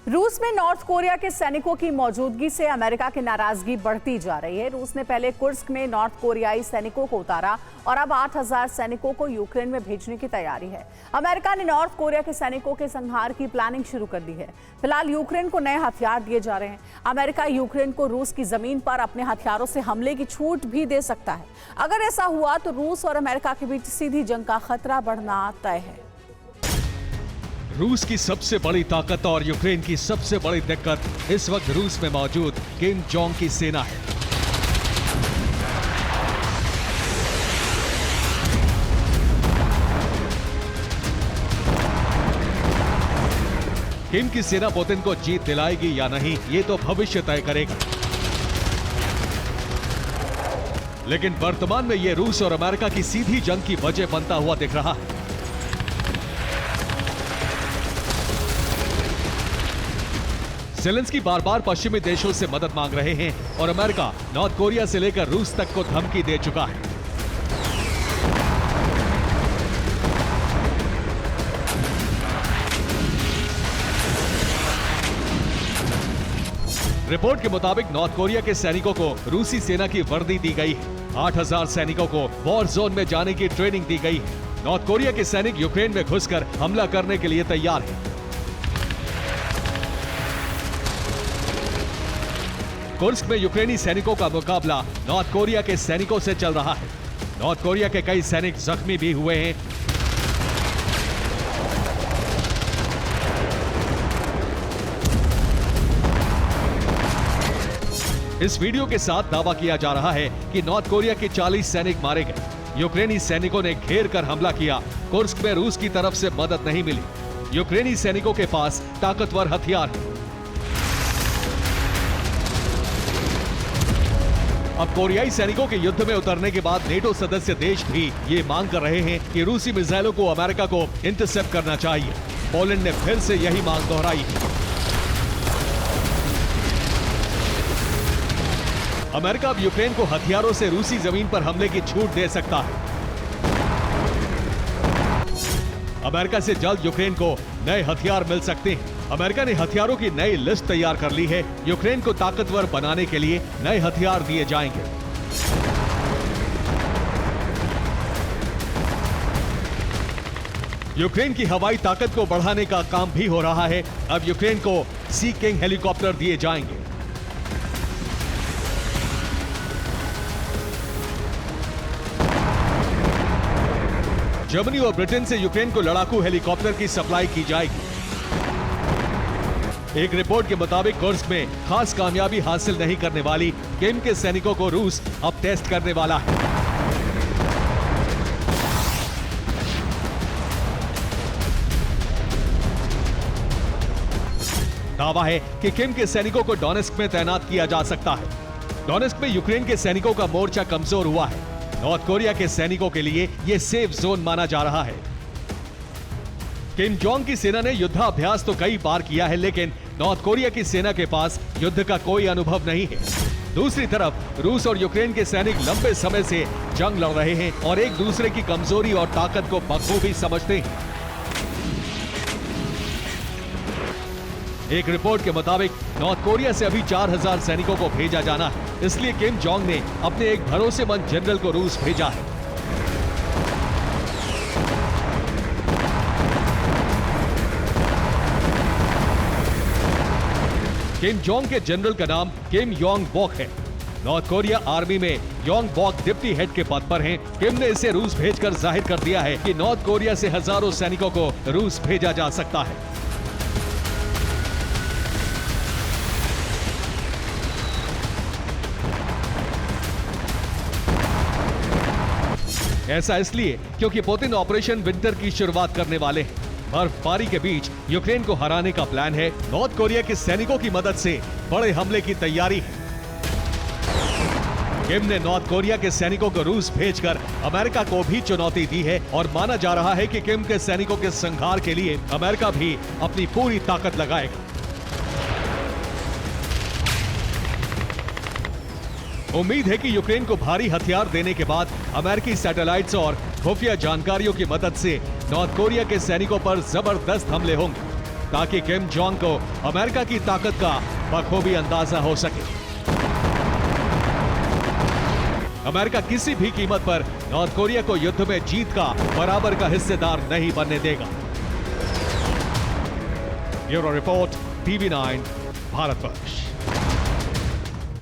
रूस में north Korea के सैनिकों की मौजूदगी से अमेरिका की नाराजगी बढ़ती जा रही है। रूस ने पहले कुर्स्क में नॉर्थ कोरियाई सैनिकों को उतारा और अब 8000 सैनिकों को यूक्रेन में भेजने की तैयारी है। अमेरिका ने नॉर्थ कोरिया के सैनिकों के संहार की प्लानिंग शुरू कर दी है। फिलहाल यूक्रेन को नए हथियार दिए जा रहे हैं। अमेरिका यूक्रेन को रूस की जमीन पर अपने हथियारों से हमले की छूट भी दे सकता है। अगर ऐसा हुआ तो रूस और अमेरिका के बीच सीधी जंग का खतरा बढ़ना तय है। रूस की सबसे बड़ी ताकत और यूक्रेन की सबसे बड़ी दिक्कत इस वक्त रूस में मौजूद किम जोंग की सेना है। किम की सेना पुतिन को जीत दिलाएगी या नहीं, ये तो भविष्य तय करेगा। लेकिन वर्तमान में ये रूस और अमेरिका की सीधी जंग की वजह बनता हुआ दिख रहा है। ज़ेलेंस्की बार बार पश्चिमी देशों से मदद मांग रहे हैं और अमेरिका नॉर्थ कोरिया से लेकर रूस तक को धमकी दे चुका है। रिपोर्ट के मुताबिक नॉर्थ कोरिया के सैनिकों को रूसी सेना की वर्दी दी गई है। 8000 सैनिकों को वॉर जोन में जाने की ट्रेनिंग दी गई है। नॉर्थ कोरिया के सैनिक यूक्रेन में घुसकर हमला करने के लिए तैयार हैं। कुर्स्क में यूक्रेनी सैनिकों का मुकाबला नॉर्थ कोरिया के सैनिकों से चल रहा है। नॉर्थ कोरिया के कई सैनिक जख्मी भी हुए हैं। इस वीडियो के साथ दावा किया जा रहा है कि नॉर्थ कोरिया के 40 सैनिक मारे गए। यूक्रेनी सैनिकों ने घेर कर हमला किया। कुर्स्क में रूस की तरफ से मदद नहीं मिली। यूक्रेनी सैनिकों के पास ताकतवर हथियार है। अब कोरियाई सैनिकों के युद्ध में उतरने के बाद नेटो सदस्य देश भी ये मांग कर रहे हैं कि रूसी मिसाइलों को अमेरिका को इंटरसेप्ट करना चाहिए। पोलैंड ने फिर से यही मांग दोहराई है। अमेरिका अब यूक्रेन को हथियारों से रूसी जमीन पर हमले की छूट दे सकता है। अमेरिका से जल्द यूक्रेन को नए हथियार मिल सकते हैं। अमेरिका ने हथियारों की नई लिस्ट तैयार कर ली है। यूक्रेन को ताकतवर बनाने के लिए नए हथियार दिए जाएंगे। यूक्रेन की हवाई ताकत को बढ़ाने का काम भी हो रहा है। अब यूक्रेन को सी किंग हेलीकॉप्टर दिए जाएंगे। जर्मनी और ब्रिटेन से यूक्रेन को लड़ाकू हेलीकॉप्टर की सप्लाई की जाएगी। एक रिपोर्ट के मुताबिक कुर्स्क में खास कामयाबी हासिल नहीं करने वाली किम के सैनिकों को रूस अब टेस्ट करने वाला है। दावा है कि किम के सैनिकों को डोनेस्क में तैनात किया जा सकता है। डोनेस्क में यूक्रेन के सैनिकों का मोर्चा कमजोर हुआ है। नॉर्थ कोरिया के सैनिकों के लिए यह सेफ जोन माना जा रहा है। किम जोंग की सेना ने युद्धाभ्यास तो कई बार किया है, लेकिन नॉर्थ कोरिया की सेना के पास युद्ध का कोई अनुभव नहीं है। दूसरी तरफ रूस और यूक्रेन के सैनिक लंबे समय से जंग लड़ रहे हैं और एक दूसरे की कमजोरी और ताकत को बखूबी समझते हैं। एक रिपोर्ट के मुताबिक नॉर्थ कोरिया से अभी 4000 सैनिकों को भेजा जाना है। इसलिए किम जोंग ने अपने एक भरोसेमंद जनरल को रूस भेजा है। किम जोंग के जनरल का नाम किम योंग बॉक है। नॉर्थ कोरिया आर्मी में योंग बॉक डिप्टी हेड के पद पर हैं। किम ने इसे रूस भेजकर जाहिर कर दिया है कि नॉर्थ कोरिया से हजारों सैनिकों को रूस भेजा जा सकता है। ऐसा इसलिए क्योंकि पुतिन ऑपरेशन विंटर की शुरुआत करने वाले हैं। बर्फबारी के बीच यूक्रेन को हराने का प्लान है। नॉर्थ कोरिया के सैनिकों की मदद से बड़े हमले की तैयारी है। किम ने नॉर्थ कोरिया के सैनिकों को रूस भेजकर अमेरिका को भी चुनौती दी है और माना जा रहा है कि किम के सैनिकों के संहार के लिए अमेरिका भी अपनी पूरी ताकत लगाएगा। उम्मीद है कि यूक्रेन को भारी हथियार देने के बाद अमेरिकी सैटेलाइट्स और खुफिया जानकारियों की मदद से नॉर्थ कोरिया के सैनिकों पर जबरदस्त हमले होंगे। ताकि किम जोंग को अमेरिका की ताकत का बखूबी अंदाजा हो सके। अमेरिका किसी भी कीमत पर नॉर्थ कोरिया को युद्ध में जीत का बराबर का हिस्सेदार नहीं बनने देगा। Bureau report, TV9 Bharatvarsh.